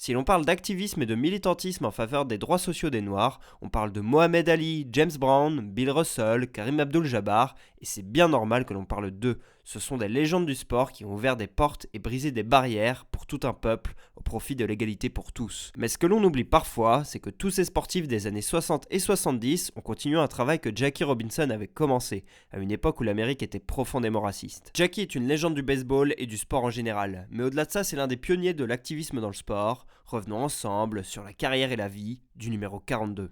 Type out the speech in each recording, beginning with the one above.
Si l'on parle d'activisme et de militantisme en faveur des droits sociaux des Noirs, on parle de Mohamed Ali, James Brown, Bill Russell, Karim Abdul-Jabbar, et c'est bien normal que l'on parle d'eux. Ce sont des légendes du sport qui ont ouvert des portes et brisé des barrières pour tout un peuple au profit de l'égalité pour tous. Mais ce que l'on oublie parfois, c'est que tous ces sportifs des années 60 et 70 ont continué un travail que Jackie Robinson avait commencé, à une époque où l'Amérique était profondément raciste. Jackie est une légende du baseball et du sport en général, mais au-delà de ça, c'est l'un des pionniers de l'activisme dans le sport. Revenons ensemble sur la carrière et la vie du numéro 42.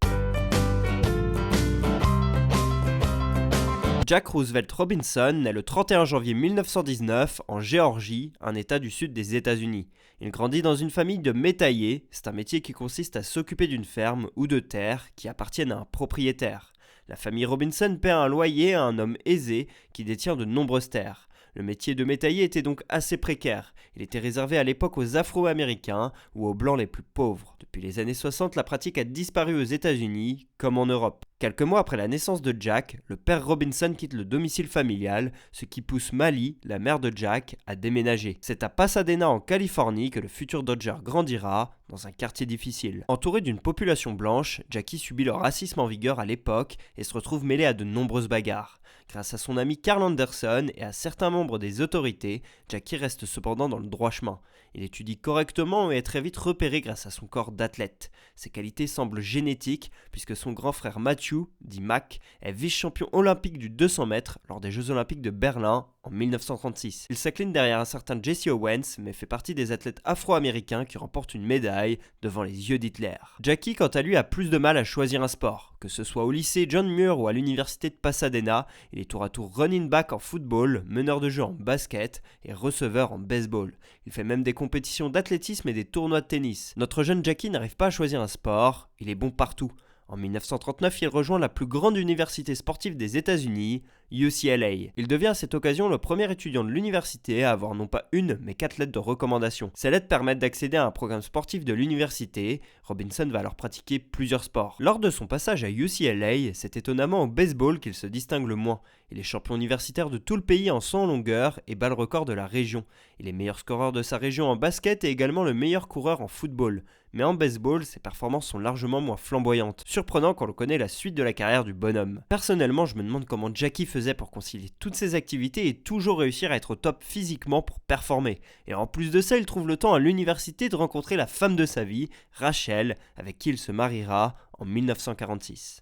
Jack Roosevelt Robinson naît le 31 janvier 1919 en Géorgie, un état du sud des États-Unis. Il grandit dans une famille de métayers, c'est un métier qui consiste à s'occuper d'une ferme ou de terres qui appartiennent à un propriétaire. La famille Robinson paie un loyer à un homme aisé qui détient de nombreuses terres. Le métier de métayer était donc assez précaire. Il était réservé à l'époque aux Afro-Américains ou aux Blancs les plus pauvres. Depuis les années 60, la pratique a disparu aux États-Unis, comme en Europe. Quelques mois après la naissance de Jack, le père Robinson quitte le domicile familial, ce qui pousse Mally, la mère de Jack, à déménager. C'est à Pasadena en Californie que le futur Dodger grandira, dans un quartier difficile. Entouré d'une population blanche, Jackie subit le racisme en vigueur à l'époque et se retrouve mêlé à de nombreuses bagarres. Grâce à son ami Carl Anderson et à certains membres des autorités, Jackie reste cependant dans le droit chemin. Il étudie correctement et est très vite repéré grâce à son corps d'athlète. Ses qualités semblent génétiques puisque son grand frère Matthew, dit Mac, est vice-champion olympique du 200 mètres lors des Jeux olympiques de Berlin en 1936. Il s'incline derrière un certain Jesse Owens mais fait partie des athlètes afro-américains qui remportent une médaille devant les yeux d'Hitler. Jackie quant à lui a plus de mal à choisir un sport. Que ce soit au lycée John Muir ou à l'université de Pasadena, il est tour à tour running back en football, meneur de jeu en basket et receveur en baseball. Il fait même des compétitions d'athlétisme et des tournois de tennis. Notre jeune Jackie n'arrive pas à choisir un sport, il est bon partout. En 1939, il rejoint la plus grande université sportive des États-Unis, UCLA. Il devient à cette occasion le premier étudiant de l'université à avoir non pas une, mais 4 lettres de recommandation. Ces lettres permettent d'accéder à un programme sportif de l'université. Robinson va alors pratiquer plusieurs sports. Lors de son passage à UCLA, c'est étonnamment au baseball qu'il se distingue le moins. Il est champion universitaire de tout le pays en 100 longueur et bat le record de la région. Il est meilleur scoreur de sa région en basket et également le meilleur coureur en football. Mais en baseball, ses performances sont largement moins flamboyantes. Surprenant quand on connaît la suite de la carrière du bonhomme. Personnellement, je me demande comment Jackie faisait pour concilier toutes ses activités et toujours réussir à être au top physiquement pour performer. Et en plus de ça, il trouve le temps à l'université de rencontrer la femme de sa vie, Rachel, avec qui il se mariera en 1946.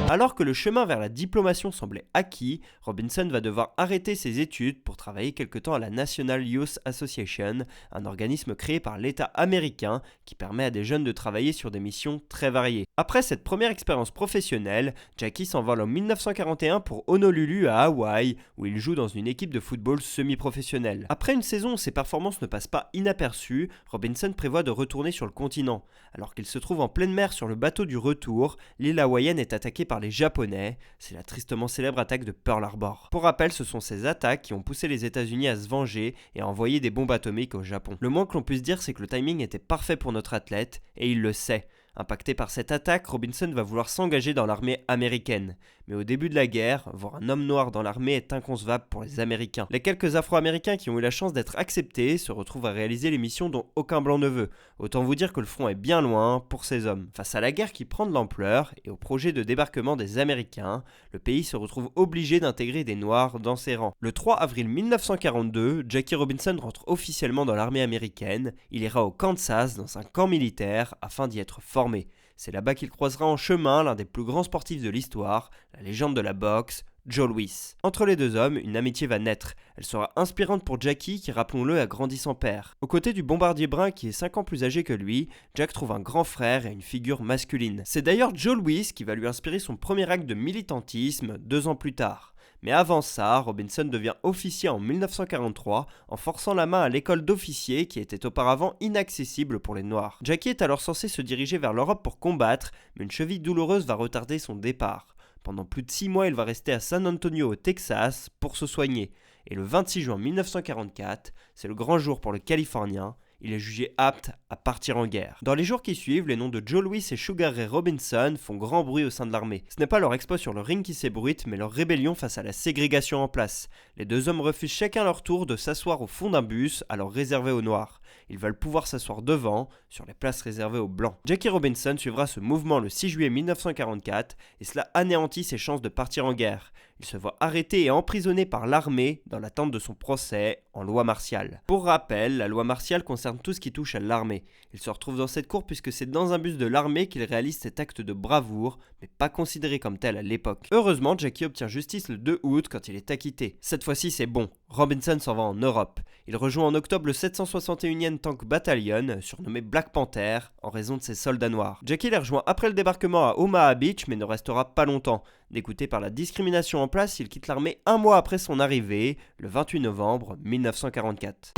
Alors que le chemin vers la diplomation semblait acquis, Robinson va devoir arrêter ses études pour travailler quelque temps à la National Youth Association, un organisme créé par l'État américain qui permet à des jeunes de travailler sur des missions très variées. Après cette première expérience professionnelle, Jackie s'envole en 1941 pour Honolulu à Hawaï, où il joue dans une équipe de football semi-professionnelle. Après une saison où ses performances ne passent pas inaperçues, Robinson prévoit de retourner sur le continent. Alors qu'il se trouve en pleine mer sur le bateau du retour, l'île hawaïenne est attaquée par les Japonais, c'est la tristement célèbre attaque de Pearl Harbor. Pour rappel, ce sont ces attaques qui ont poussé les États-Unis à se venger et à envoyer des bombes atomiques au Japon. Le moins que l'on puisse dire, c'est que le timing était parfait pour notre athlète, et il le sait. Impacté par cette attaque, Robinson va vouloir s'engager dans l'armée américaine. Mais au début de la guerre, voir un homme noir dans l'armée est inconcevable pour les Américains. Les quelques Afro-Américains qui ont eu la chance d'être acceptés se retrouvent à réaliser les missions dont aucun blanc ne veut. Autant vous dire que le front est bien loin pour ces hommes. Face à la guerre qui prend de l'ampleur et au projet de débarquement des Américains, le pays se retrouve obligé d'intégrer des Noirs dans ses rangs. Le 3 avril 1942, Jackie Robinson rentre officiellement dans l'armée américaine. Il ira au Kansas dans un camp militaire afin d'y être formé. C'est là-bas qu'il croisera en chemin l'un des plus grands sportifs de l'histoire, la légende de la boxe, Joe Louis. Entre les deux hommes, une amitié va naître. Elle sera inspirante pour Jackie qui, rappelons-le, a grandi sans père. Aux côtés du bombardier brun qui est 5 ans plus âgé que lui, Jack trouve un grand frère et une figure masculine. C'est d'ailleurs Joe Louis qui va lui inspirer son premier acte de militantisme 2 ans plus tard. Mais avant ça, Robinson devient officier en 1943 en forçant la main à l'école d'officiers qui était auparavant inaccessible pour les Noirs. Jackie est alors censé se diriger vers l'Europe pour combattre, mais une cheville douloureuse va retarder son départ. Pendant plus de 6 mois, il va rester à San Antonio au Texas pour se soigner. Et le 26 juin 1944, c'est le grand jour pour le Californien, Il est jugé apte à partir en guerre. Dans les jours qui suivent, les noms de Joe Louis et Sugar Ray Robinson font grand bruit au sein de l'armée. Ce n'est pas leur exploit sur le ring qui s'ébruite, mais leur rébellion face à la ségrégation en place. Les deux hommes refusent chacun leur tour de s'asseoir au fond d'un bus, alors réservé aux Noirs. Ils veulent pouvoir s'asseoir devant, sur les places réservées aux Blancs. Jackie Robinson suivra ce mouvement le 6 juillet 1944 et cela anéantit ses chances de partir en guerre. Il se voit arrêté et emprisonné par l'armée dans l'attente de son procès en loi martiale. Pour rappel, la loi martiale concerne tout ce qui touche à l'armée. Il se retrouve dans cette cour puisque c'est dans un bus de l'armée qu'il réalise cet acte de bravoure, mais pas considéré comme tel à l'époque. Heureusement, Jackie obtient justice le 2 août quand il est acquitté. Cette fois-ci, c'est bon. Robinson s'en va en Europe. Il rejoint en octobre le 761e Tank Battalion, surnommé Black Panther, en raison de ses soldats noirs. Jackie les rejoint après le débarquement à Omaha Beach, mais ne restera pas longtemps. Dégoûté par la discrimination en place, il quitte l'armée un mois après son arrivée, le 28 novembre 1944.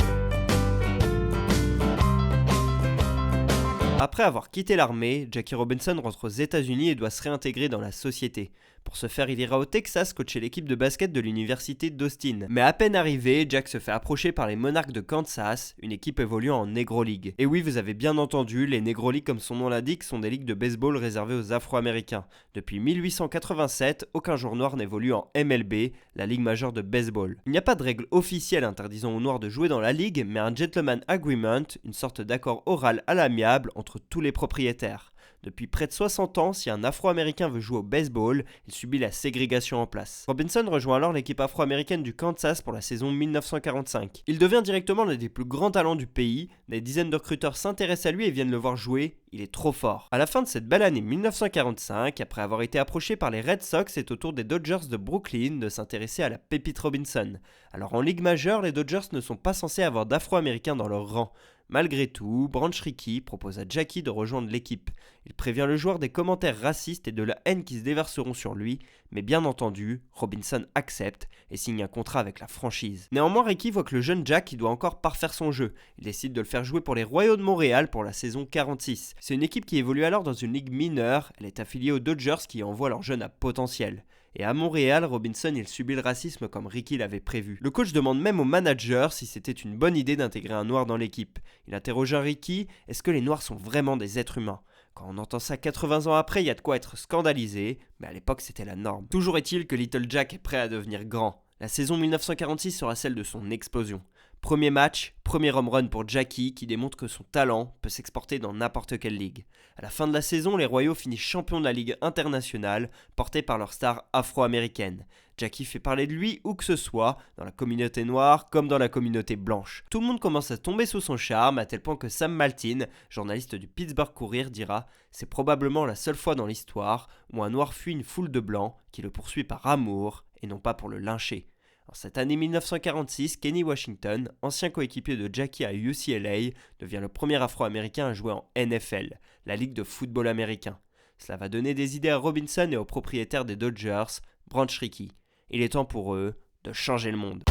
Après avoir quitté l'armée, Jackie Robinson rentre aux États-Unis et doit se réintégrer dans la société. Pour ce faire, il ira au Texas coacher l'équipe de basket de l'université d'Austin. Mais à peine arrivé, Jack se fait approcher par les Monarchs de Kansas, une équipe évoluant en Negro League. Et oui, vous avez bien entendu, les Negro League, comme son nom l'indique, sont des ligues de baseball réservées aux Afro-Américains. Depuis 1887, aucun joueur noir n'évolue en MLB, la ligue majeure de baseball. Il n'y a pas de règle officielle interdisant aux Noirs de jouer dans la ligue, mais un gentleman agreement, une sorte d'accord oral à l'amiable entre tous les propriétaires. Depuis près de 60 ans, si un Afro-Américain veut jouer au baseball, il subit la ségrégation en place. Robinson rejoint alors l'équipe afro-américaine du Kansas pour la saison 1945. Il devient directement l'un des plus grands talents du pays, des dizaines de recruteurs s'intéressent à lui et viennent le voir jouer, il est trop fort. À la fin de cette belle année 1945, après avoir été approché par les Red Sox, c'est au tour des Dodgers de Brooklyn de s'intéresser à la pépite Robinson. Alors en Ligue majeure, les Dodgers ne sont pas censés avoir d'Afro-Américains dans leur rang. Malgré tout, Branch Rickey propose à Jackie de rejoindre l'équipe. Il prévient le joueur des commentaires racistes et de la haine qui se déverseront sur lui, mais bien entendu, Robinson accepte et signe un contrat avec la franchise. Néanmoins, Rickey voit que le jeune Jack doit encore parfaire son jeu. Il décide de le faire jouer pour les Royaux de Montréal pour la saison 46. C'est une équipe qui évolue alors dans une ligue mineure, elle est affiliée aux Dodgers qui envoient leurs jeunes à potentiel. Et à Montréal, Robinson il subit le racisme comme Rickey l'avait prévu. Le coach demande même au manager si c'était une bonne idée d'intégrer un noir dans l'équipe. Il interroge Rickey, est-ce que les noirs sont vraiment des êtres humains ? Quand on entend ça 80 ans après, il y a de quoi être scandalisé, mais à l'époque c'était la norme. Toujours est-il que Little Jack est prêt à devenir grand. La saison 1946 sera celle de son explosion. Premier match, premier home run pour Jackie qui démontre que son talent peut s'exporter dans n'importe quelle ligue. À la fin de la saison, les Royaux finissent champions de la Ligue internationale, portés par leur star afro-américaine. Jackie fait parler de lui où que ce soit, dans la communauté noire comme dans la communauté blanche. Tout le monde commence à tomber sous son charme, à tel point que Sam Maltin, journaliste du Pittsburgh Courier, dira « C'est probablement la seule fois dans l'histoire où un noir fuit une foule de blancs qui le poursuit par amour et non pas pour le lyncher. » En cette année 1946, Kenny Washington, ancien coéquipier de Jackie à UCLA, devient le premier Afro-Américain à jouer en NFL, la ligue de football américain. Cela va donner des idées à Robinson et aux propriétaires des Dodgers, Branch Rickey. Il est temps pour eux de changer le monde.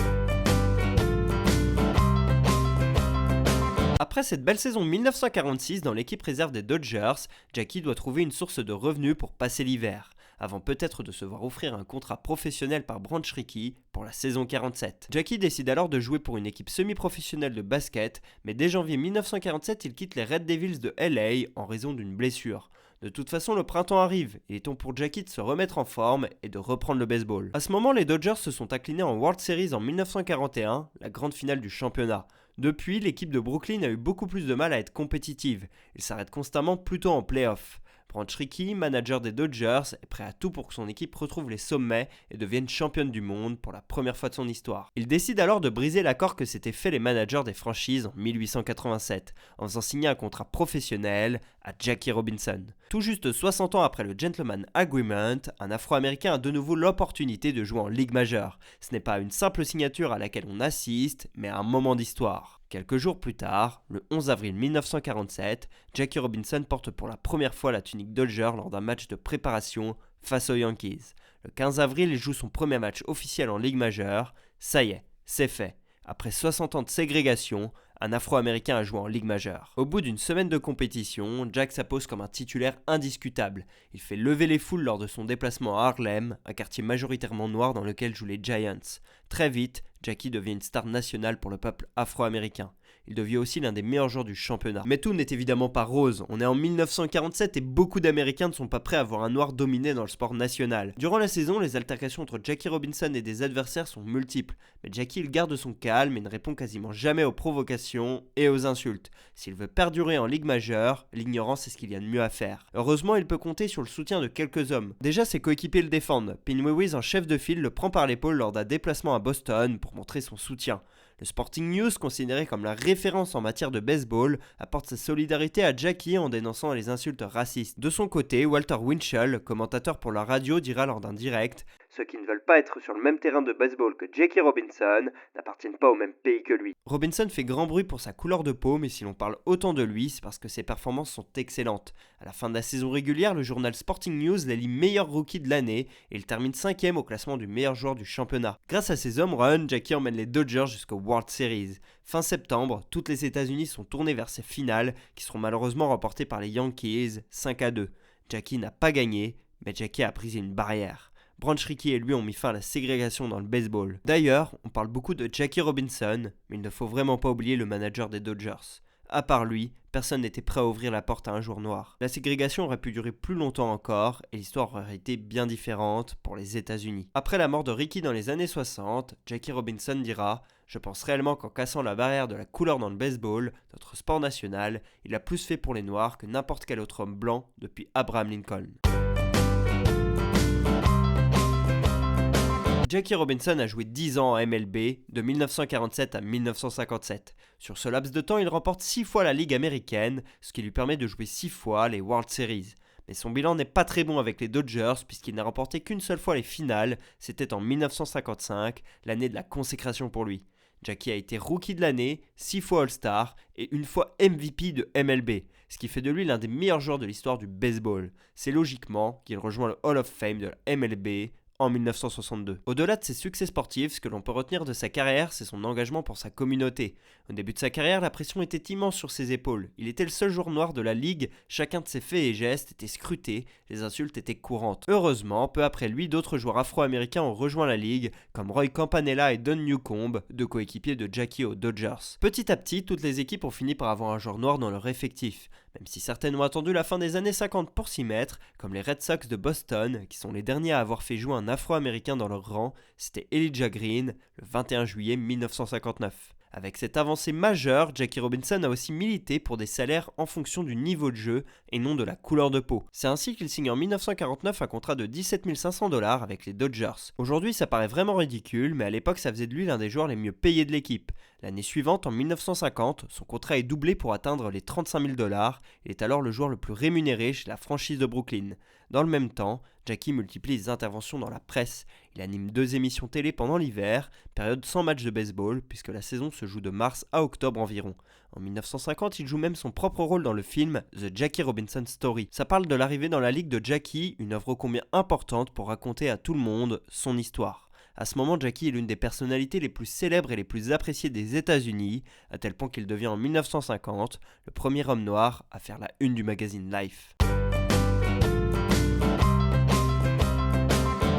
Après cette belle saison 1946 dans l'équipe réserve des Dodgers, Jackie doit trouver une source de revenus pour passer l'hiver, avant peut-être de se voir offrir un contrat professionnel par Branch Rickey pour la saison 47. Jackie décide alors de jouer pour une équipe semi-professionnelle de basket, mais dès janvier 1947, il quitte les Red Devils de LA en raison d'une blessure. De toute façon, le printemps arrive, et il est temps pour Jackie de se remettre en forme et de reprendre le baseball. À ce moment, les Dodgers se sont inclinés en World Series en 1941, la grande finale du championnat. Depuis, l'équipe de Brooklyn a eu beaucoup plus de mal à être compétitive. Il s'arrête constamment plutôt en play-off. Branch Rickey, manager des Dodgers, est prêt à tout pour que son équipe retrouve les sommets et devienne championne du monde pour la première fois de son histoire. Il décide alors de briser l'accord que s'étaient fait les managers des franchises en 1887, en faisant signer un contrat professionnel à Jackie Robinson. Tout juste 60 ans après le Gentleman Agreement, un Afro-Américain a de nouveau l'opportunité de jouer en Ligue majeure. Ce n'est pas une simple signature à laquelle on assiste, mais un moment d'histoire. Quelques jours plus tard, le 11 avril 1947, Jackie Robinson porte pour la première fois la tunique Dodger lors d'un match de préparation face aux Yankees. Le 15 avril, il joue son premier match officiel en Ligue majeure. Ça y est, c'est fait. Après 60 ans de ségrégation, un Afro-Américain à jouer en Ligue majeure. Au bout d'une semaine de compétition, Jack s'impose comme un titulaire indiscutable. Il fait lever les foules lors de son déplacement à Harlem, un quartier majoritairement noir dans lequel jouent les Giants. Très vite, Jackie devient une star nationale pour le peuple afro-américain. Il devient aussi l'un des meilleurs joueurs du championnat. Mais tout n'est évidemment pas rose. On est en 1947 et beaucoup d'Américains ne sont pas prêts à voir un noir dominer dans le sport national. Durant la saison, les altercations entre Jackie Robinson et des adversaires sont multiples. Mais Jackie il garde son calme et ne répond quasiment jamais aux provocations et aux insultes. S'il veut perdurer en Ligue majeure, l'ignorance est ce qu'il y a de mieux à faire. Heureusement, il peut compter sur le soutien de quelques hommes. Déjà, ses coéquipiers le défendent. Pinwiz, en chef de file, le prend par l'épaule lors d'un déplacement à Boston pour montrer son soutien. Le Sporting News, considéré comme la référence en matière de baseball, apporte sa solidarité à Jackie en dénonçant les insultes racistes. De son côté, Walter Winchell, commentateur pour la radio, dira lors d'un direct « Ceux qui ne veulent pas être sur le même terrain de baseball que Jackie Robinson n'appartiennent pas au même pays que lui. » Robinson fait grand bruit pour sa couleur de peau, mais si l'on parle autant de lui, c'est parce que ses performances sont excellentes. À la fin de la saison régulière, le journal Sporting News l'élit meilleur rookie de l'année et il termine 5e au classement du meilleur joueur du championnat. Grâce à ses home runs, Jackie emmène les Dodgers jusqu'au World Series. Fin septembre, toutes les États-Unis sont tournés vers ces finales qui seront malheureusement remportées par les Yankees 5-2. Jackie n'a pas gagné, mais Jackie a brisé une barrière. Branch Rickey et lui ont mis fin à la ségrégation dans le baseball. D'ailleurs, on parle beaucoup de Jackie Robinson, mais il ne faut vraiment pas oublier le manager des Dodgers. À part lui, personne n'était prêt à ouvrir la porte à un joueur noir. La ségrégation aurait pu durer plus longtemps encore, et l'histoire aurait été bien différente pour les États-Unis. Après la mort de Rickey dans les années 60, Jackie Robinson dira « Je pense réellement qu'en cassant la barrière de la couleur dans le baseball, notre sport national, il a plus fait pour les Noirs que n'importe quel autre homme blanc depuis Abraham Lincoln. » Jackie Robinson a joué 10 ans en MLB, de 1947 à 1957. Sur ce laps de temps, il remporte 6 fois la Ligue américaine, ce qui lui permet de jouer 6 fois les World Series. Mais son bilan n'est pas très bon avec les Dodgers puisqu'il n'a remporté qu'une seule fois les finales, c'était en 1955, l'année de la consécration pour lui. Jackie a été Rookie de l'année, 6 fois All-Star et une fois MVP de MLB, ce qui fait de lui l'un des meilleurs joueurs de l'histoire du baseball. C'est logiquement qu'il rejoint le Hall of Fame de la MLB en 1962. Au-delà de ses succès sportifs, ce que l'on peut retenir de sa carrière, c'est son engagement pour sa communauté. Au début de sa carrière, la pression était immense sur ses épaules. Il était le seul joueur noir de la ligue, chacun de ses faits et gestes était scruté, les insultes étaient courantes. Heureusement, peu après lui, d'autres joueurs afro-américains ont rejoint la ligue, comme Roy Campanella et Don Newcombe, deux coéquipiers de Jackie aux Dodgers. Petit à petit, toutes les équipes ont fini par avoir un joueur noir dans leur effectif. Même si certaines ont attendu la fin des années 50 pour s'y mettre, comme les Red Sox de Boston, qui sont les derniers à avoir fait jouer un afro-américain dans leur rang, c'était Elijah Green, le 21 juillet 1959. Avec cette avancée majeure, Jackie Robinson a aussi milité pour des salaires en fonction du niveau de jeu et non de la couleur de peau. C'est ainsi qu'il signe en 1949 un contrat de 17 500 $ avec les Dodgers. Aujourd'hui, ça paraît vraiment ridicule, mais à l'époque, ça faisait de lui l'un des joueurs les mieux payés de l'équipe. L'année suivante, en 1950, son contrat est doublé pour atteindre les 35 000 $. Il est alors le joueur le plus rémunéré chez la franchise de Brooklyn. Dans le même temps, Jackie multiplie les interventions dans la presse. Il anime 2 émissions télé pendant l'hiver, période sans match de baseball, puisque la saison se joue de mars à octobre environ. En 1950, il joue même son propre rôle dans le film The Jackie Robinson Story. Ça parle de l'arrivée dans la ligue de Jackie, une œuvre ô combien importante pour raconter à tout le monde son histoire. À ce moment, Jackie est l'une des personnalités les plus célèbres et les plus appréciées des États-Unis, à tel point qu'il devient en 1950 le premier homme noir à faire la une du magazine Life.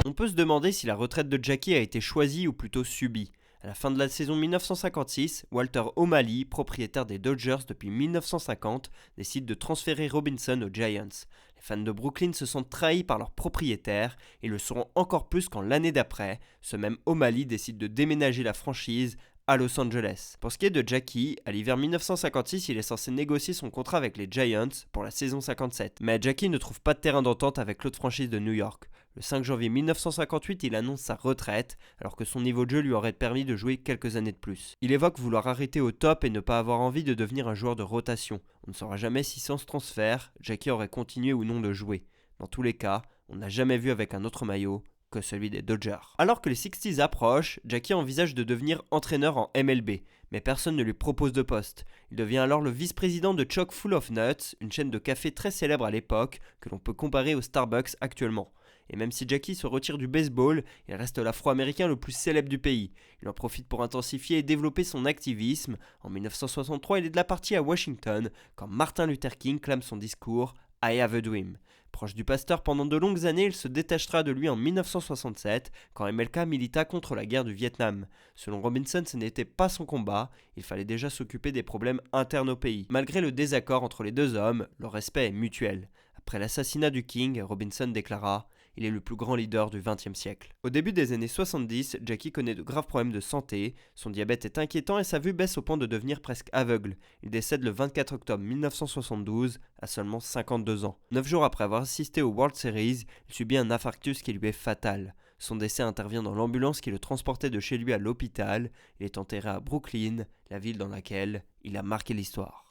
On peut se demander si la retraite de Jackie a été choisie ou plutôt subie. À la fin de la saison 1956, Walter O'Malley, propriétaire des Dodgers depuis 1950, décide de transférer Robinson aux Giants. Les fans de Brooklyn se sentent trahis par leur propriétaire et le seront encore plus quand l'année d'après, ce même O'Malley décide de déménager la franchise à Los Angeles. Pour ce qui est de Jackie, à l'hiver 1956, il est censé négocier son contrat avec les Giants pour la saison 57. Mais Jackie ne trouve pas de terrain d'entente avec l'autre franchise de New York. Le 5 janvier 1958, il annonce sa retraite, alors que son niveau de jeu lui aurait permis de jouer quelques années de plus. Il évoque vouloir arrêter au top et ne pas avoir envie de devenir un joueur de rotation. On ne saura jamais si sans ce transfert, Jackie aurait continué ou non de jouer. Dans tous les cas, on n'a jamais vu avec un autre maillot que celui des Dodgers. Alors que les 60s approchent, Jackie envisage de devenir entraîneur en MLB, mais personne ne lui propose de poste. Il devient alors le vice-président de Chock Full of Nuts, une chaîne de café très célèbre à l'époque, que l'on peut comparer au Starbucks actuellement. Et même si Jackie se retire du baseball, il reste l'Afro-Américain le plus célèbre du pays. Il en profite pour intensifier et développer son activisme. En 1963, il est de la partie à Washington quand Martin Luther King clame son discours « I have a dream ». Proche du pasteur pendant de longues années, il se détachera de lui en 1967 quand MLK milita contre la guerre du Vietnam. Selon Robinson, ce n'était pas son combat, il fallait déjà s'occuper des problèmes internes au pays. Malgré le désaccord entre les deux hommes, leur respect est mutuel. Après l'assassinat du King, Robinson déclara « Il est le plus grand leader du XXe siècle ». Au début des années 70, Jackie connaît de graves problèmes de santé, son diabète est inquiétant et sa vue baisse au point de devenir presque aveugle. Il décède le 24 octobre 1972 à seulement 52 ans. 9 jours après avoir assisté au World Series, il subit un infarctus qui lui est fatal. Son décès intervient dans l'ambulance qui le transportait de chez lui à l'hôpital. Il est enterré à Brooklyn, la ville dans laquelle il a marqué l'histoire.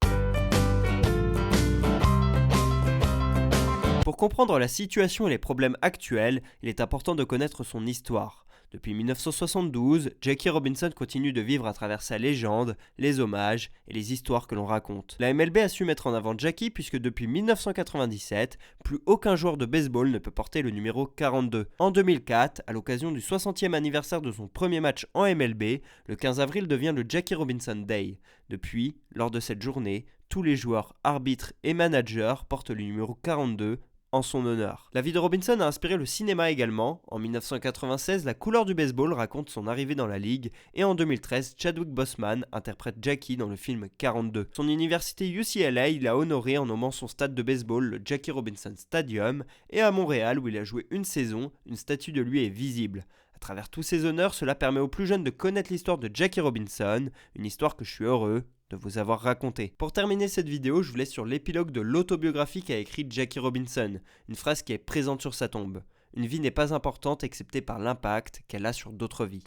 Pour comprendre la situation et les problèmes actuels, il est important de connaître son histoire. Depuis 1972, Jackie Robinson continue de vivre à travers sa légende, les hommages et les histoires que l'on raconte. La MLB a su mettre en avant Jackie puisque depuis 1997, plus aucun joueur de baseball ne peut porter le numéro 42. En 2004, à l'occasion du 60e anniversaire de son premier match en MLB, le 15 avril devient le Jackie Robinson Day. Depuis, lors de cette journée, tous les joueurs, arbitres et managers portent le numéro 42 en son honneur. La vie de Robinson a inspiré le cinéma également. En 1996, La couleur du baseball raconte son arrivée dans la ligue et en 2013, Chadwick Boseman interprète Jackie dans le film 42. Son université UCLA l'a honoré en nommant son stade de baseball le Jackie Robinson Stadium et à Montréal où il a joué une saison, une statue de lui est visible. À travers tous ces honneurs, cela permet aux plus jeunes de connaître l'histoire de Jackie Robinson, une histoire que je suis heureux de vous avoir raconté. Pour terminer cette vidéo, je vous laisse sur l'épilogue de l'autobiographie qu'a écrit Jackie Robinson, une phrase qui est présente sur sa tombe. Une vie n'est pas importante excepté par l'impact qu'elle a sur d'autres vies.